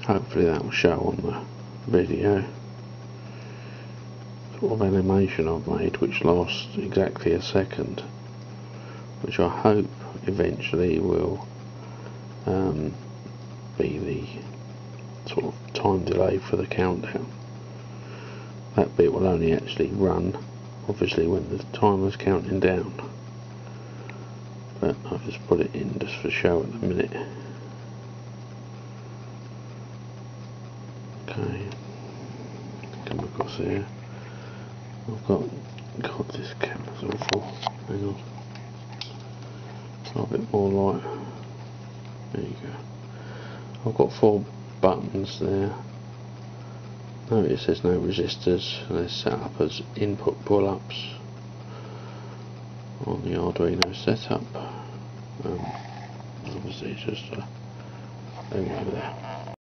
Hopefully that will show on the video. Sort of animation I've made which lasts exactly a second, which I hope eventually will be the sort of time delay for the countdown. That bit will only actually run obviously when the timer's counting down, but I've just put it in just for show at the minute. Okay, come across here. I've got God, this camera's awful. Hang on, it's a bit more light. There you go. I've got 4 buttons there. Notice there's no resistors, and they're set up as input pull-ups on the Arduino setup. Obviously it's just a thing over there.